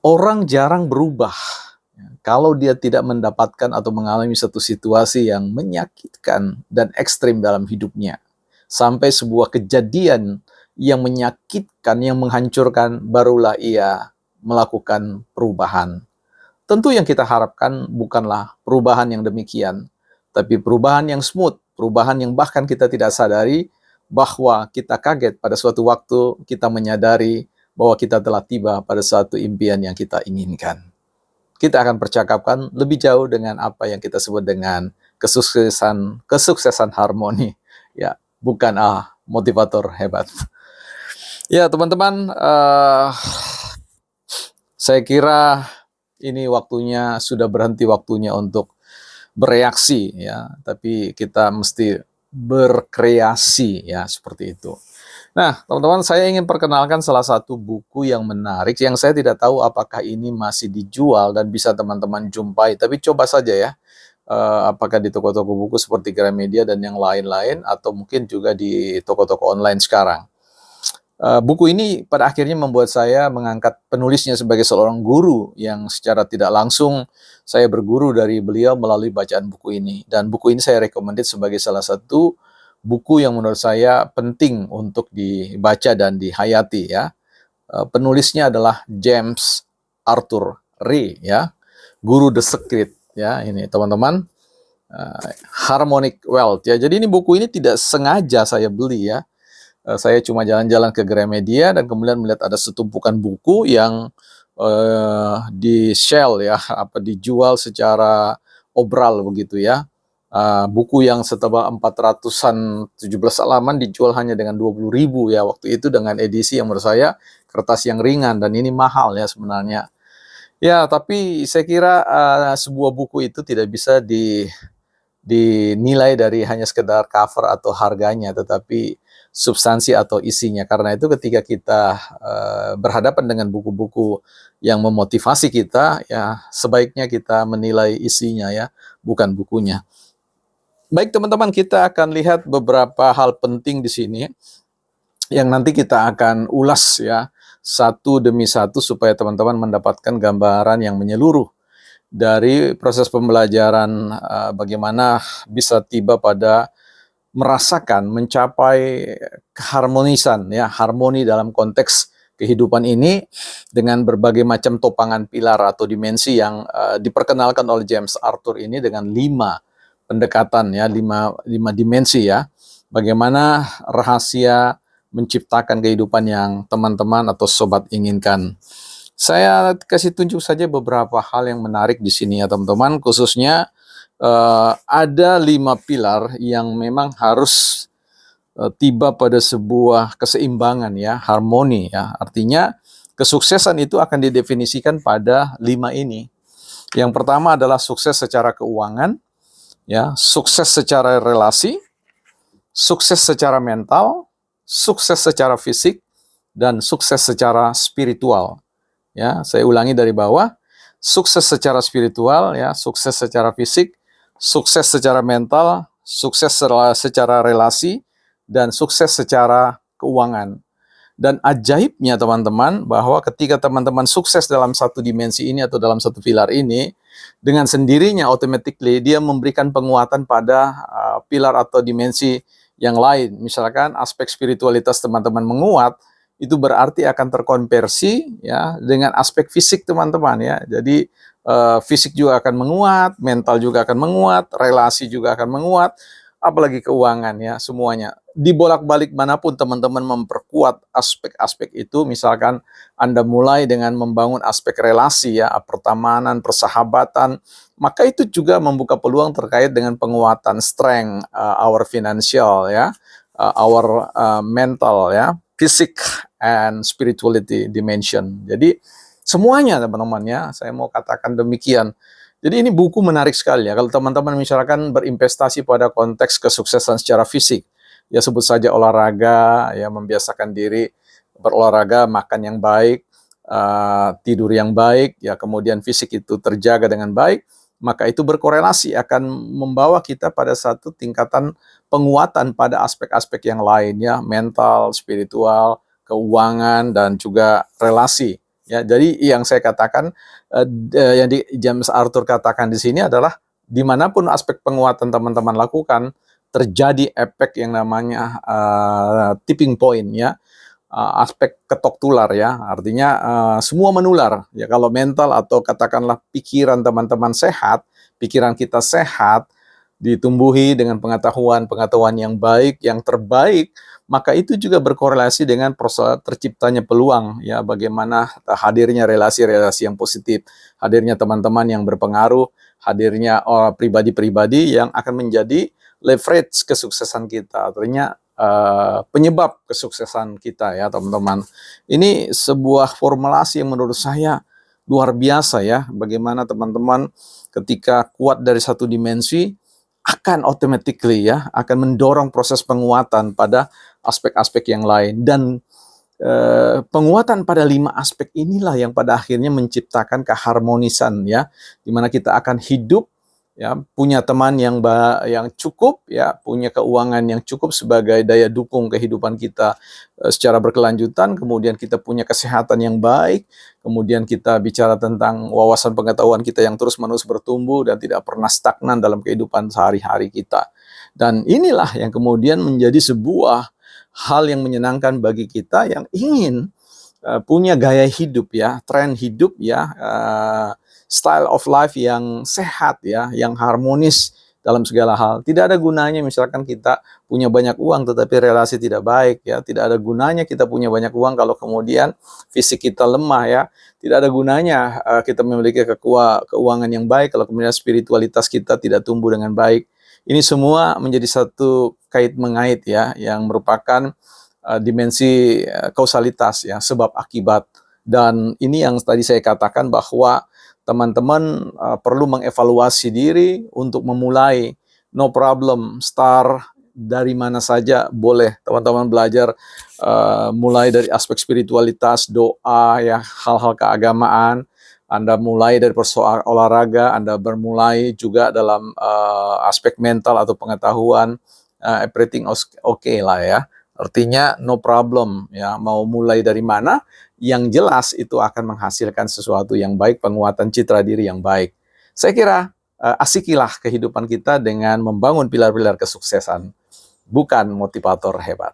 Orang jarang berubah kalau dia tidak mendapatkan atau mengalami satu situasi yang menyakitkan dan ekstrim dalam hidupnya. Sampai sebuah kejadian yang menyakitkan, yang menghancurkan, barulah ia melakukan perubahan. Tentu yang kita harapkan bukanlah perubahan yang demikian, tapi perubahan yang smooth, perubahan yang bahkan kita tidak sadari bahwa kita kaget pada suatu waktu kita menyadari bahwa kita telah tiba pada suatu impian yang kita inginkan. Kita akan percakapkan lebih jauh dengan apa yang kita sebut dengan kesuksesan harmoni. Ya, bukan motivator hebat. Ya, teman-teman, saya kira ini waktunya sudah berhenti waktunya untuk bereaksi ya, tapi kita mesti berkreasi ya, seperti itu. Nah, teman-teman, saya ingin perkenalkan salah satu buku yang menarik yang saya tidak tahu apakah ini masih dijual dan bisa teman-teman jumpai, tapi coba saja ya, apakah di toko-toko buku seperti Gramedia dan yang lain-lain, atau mungkin juga di toko-toko online sekarang. Buku ini pada akhirnya membuat saya mengangkat penulisnya sebagai seorang guru yang secara tidak langsung saya berguru dari beliau melalui bacaan buku ini. Dan buku ini saya recommended sebagai salah satu buku yang menurut saya penting untuk dibaca dan dihayati ya. Penulisnya adalah James Arthur Ray ya, Guru The Secret ya, ini teman-teman. Harmonic Wealth ya. Jadi ini buku ini tidak sengaja saya beli ya. Saya cuma jalan-jalan ke Gramedia dan kemudian melihat ada setumpukan buku yang di sell ya, dijual secara obral begitu ya. Buku yang setebal 400-an 17 halaman dijual hanya dengan 20.000 ya waktu itu, dengan edisi yang menurut saya kertas yang ringan, dan ini mahal ya sebenarnya. Ya, tapi saya kira sebuah buku itu tidak bisa dinilai dari hanya sekedar cover atau harganya, tetapi substansi atau isinya. Karena itu ketika kita berhadapan dengan buku-buku yang memotivasi kita, ya sebaiknya kita menilai isinya ya, bukan bukunya. Baik teman-teman, kita akan lihat beberapa hal penting di sini yang nanti kita akan ulas ya, satu demi satu supaya teman-teman mendapatkan gambaran yang menyeluruh dari proses pembelajaran, bagaimana bisa tiba pada merasakan, mencapai keharmonisan ya, harmoni dalam konteks kehidupan ini dengan berbagai macam topangan pilar atau dimensi yang diperkenalkan oleh James Arthur ini dengan 5 pendekatan ya, 5 dimensi ya. Bagaimana rahasia menciptakan kehidupan yang teman-teman atau sobat inginkan. Saya kasih tunjuk saja beberapa hal yang menarik di sini ya teman-teman, khususnya ada 5 pilar yang memang harus tiba pada sebuah keseimbangan ya, harmoni ya. Artinya kesuksesan itu akan didefinisikan pada 5 ini. Yang pertama adalah sukses secara keuangan, ya, sukses secara relasi, sukses secara mental, sukses secara fisik, dan sukses secara spiritual. Ya, saya ulangi dari bawah. Sukses secara spiritual ya, sukses secara fisik, sukses secara mental, sukses secara relasi, dan sukses secara keuangan. Dan ajaibnya teman-teman, bahwa ketika teman-teman sukses dalam satu dimensi ini atau dalam satu pilar ini, dengan sendirinya automatically dia memberikan penguatan pada pilar atau dimensi yang lain. Misalkan aspek spiritualitas teman-teman menguat, itu berarti akan terkonversi ya dengan aspek fisik teman-teman ya. Jadi fisik juga akan menguat, mental juga akan menguat, relasi juga akan menguat, apalagi keuangan ya, semuanya. Dibolak-balik manapun teman-teman memperkuat aspek-aspek itu, misalkan Anda mulai dengan membangun aspek relasi ya, pertemanan, persahabatan, maka itu juga membuka peluang terkait dengan penguatan strength, our financial ya, our mental ya, fisik and spirituality dimension. Jadi semuanya teman-teman ya, saya mau katakan demikian. Jadi ini buku menarik sekali ya. Kalau teman-teman misalkan berinvestasi pada konteks kesuksesan secara fisik, ya sebut saja olahraga, ya membiasakan diri berolahraga, makan yang baik, tidur yang baik, ya kemudian fisik itu terjaga dengan baik, maka itu berkorelasi akan membawa kita pada satu tingkatan penguatan pada aspek-aspek yang lain ya, mental, spiritual, keuangan, dan juga relasi Ya, jadi yang saya katakan, yang di James Arthur katakan di sini adalah dimanapun aspek penguatan teman-teman lakukan, terjadi efek yang namanya tipping point ya, aspek ketok tular ya, artinya semua menular ya. Kalau mental atau katakanlah pikiran teman-teman sehat, pikiran kita sehat, ditumbuhi dengan pengetahuan yang baik, yang terbaik, maka itu juga berkorelasi dengan proses terciptanya peluang ya, bagaimana hadirnya relasi-relasi yang positif, hadirnya teman-teman yang berpengaruh, hadirnya pribadi-pribadi yang akan menjadi leverage kesuksesan kita, artinya penyebab kesuksesan kita ya teman-teman. Ini sebuah formulasi yang menurut saya luar biasa ya, bagaimana teman-teman ketika kuat dari satu dimensi akan automatically ya, akan mendorong proses penguatan pada aspek-aspek yang lain. Dan penguatan pada 5 aspek inilah yang pada akhirnya menciptakan keharmonisan ya, di mana kita akan hidup ya, punya teman yang cukup ya, punya keuangan yang cukup sebagai daya dukung kehidupan kita secara berkelanjutan, kemudian kita punya kesehatan yang baik, kemudian kita bicara tentang wawasan pengetahuan kita yang terus-menerus bertumbuh dan tidak pernah stagnan dalam kehidupan sehari-hari kita. Dan inilah yang kemudian menjadi sebuah hal yang menyenangkan bagi kita yang ingin punya gaya hidup ya, tren hidup ya, style of life yang sehat ya, yang harmonis dalam segala hal. Tidak ada gunanya misalkan kita punya banyak uang tetapi relasi tidak baik ya. Tidak ada gunanya kita punya banyak uang kalau kemudian fisik kita lemah ya. Tidak ada gunanya kita memiliki keuangan yang baik kalau kemudian spiritualitas kita tidak tumbuh dengan baik. Ini semua menjadi satu kait mengait ya, yang merupakan dimensi kausalitas ya, sebab akibat. Dan ini yang tadi saya katakan bahwa teman-teman perlu mengevaluasi diri untuk memulai. No problem, start dari mana saja boleh. Teman-teman belajar mulai dari aspek spiritualitas, doa ya, hal-hal keagamaan. Anda mulai dari persoalan olahraga, Anda bermulai juga dalam aspek mental atau pengetahuan, everything okay lah ya. Artinya no problem ya, mau mulai dari mana, yang jelas itu akan menghasilkan sesuatu yang baik, penguatan citra diri yang baik. Saya kira asikilah kehidupan kita dengan membangun pilar-pilar kesuksesan, bukan motivator hebat.